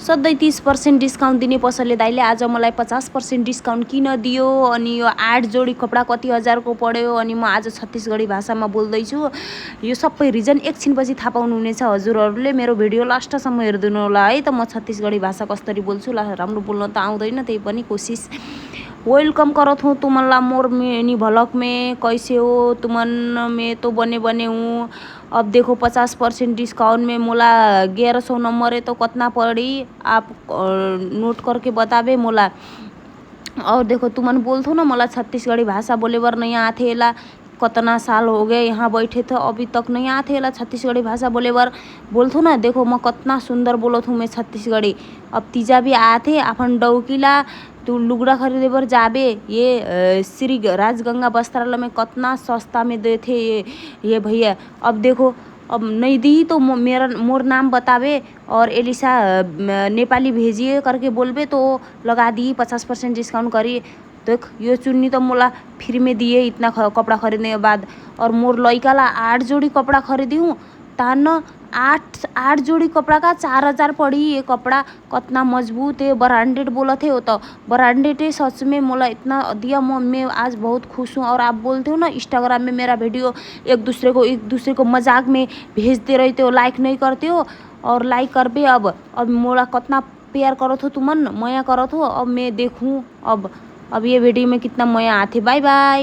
सधैँ 30% डिस्काउन्ट दिने पसलले दाइले आज मलाई 50% डिस्काउन्ट किन दियो अनि यो 8 जोडी कपडा कति हजारको पऱ्यो अनि म आज छत्तिसगढी भाषामा बोल्दैछु। यो सबै रिजन एकछिनपछि थाहा पाउनुहुनेछ हजुरहरूले। मेरो भिडियो लास्टसम्म हेरिदिनु होला है त। म छत्तिसगढी भाषा कसरी बोल्छु राम्रो बोल्न त आउँदैन, त्यही पनि कोसिस। वेलकम करत हूँ तुमनला मोर मिनी भलक में। कैसे हो तुमन? मैं तो बने बने हूँ। अब देखो 50% डिस्काउंट में मोला 1100 नंबर है तो कितना पड़ी आप नोट करके बताबे मोला। और देखो तुमन बोलथो ना मोला छत्तीसगढ़ी भाषा बोले बर नहीं आथे एला, कितना साल हो गए यहाँ बैठे थे अभी तक नहीं आथे एला छत्तीसगढ़ी भाषा बोले बर। बोलथो ना देखो मैं कितना सुंदर बोलत हूँ मैं छत्तीसगढ़ी। अब तीजा भी आथे अपन डौकीला तू लुगड़ा खरीदे बर जाबे ये श्री राजगंगा वस्त्रालय में कितना सस्ता में देथे ये भैया। अब देखो अब नहीं दी तो मोर नाम बतावे और एलिसा नेपाली भेजिए करके बोलबे तो लगा दी 50% डिस्काउंट करी। देख यो चुन्नी तो मोला फ्री में दिए इतना कपड़ा खरीदने के बाद। और मोर लड़का ला 8 जोड़ी कपड़ा खरीदी हूँ तान 8 जोड़ी कपड़ा का 4000 पड़ी। ये कपड़ा कितना मजबूत है, ब्रांडेड बोला थे वो तो ब्रांडेड है सच में। मोला इतना दिया मैं आज बहुत खुश हूँ। और आप बोलते हो ना इंस्टाग्राम में मेरा वीडियो एक दूसरे को मजाक में भेजते रहते हो, लाइक नहीं करते हो। और लाइक कर बे अब मोला कितना प्यार करो थो तुमन, मया करो थो। अब मैं देखूँ अब ये वीडियो में कितना मया आथे। Bye bye.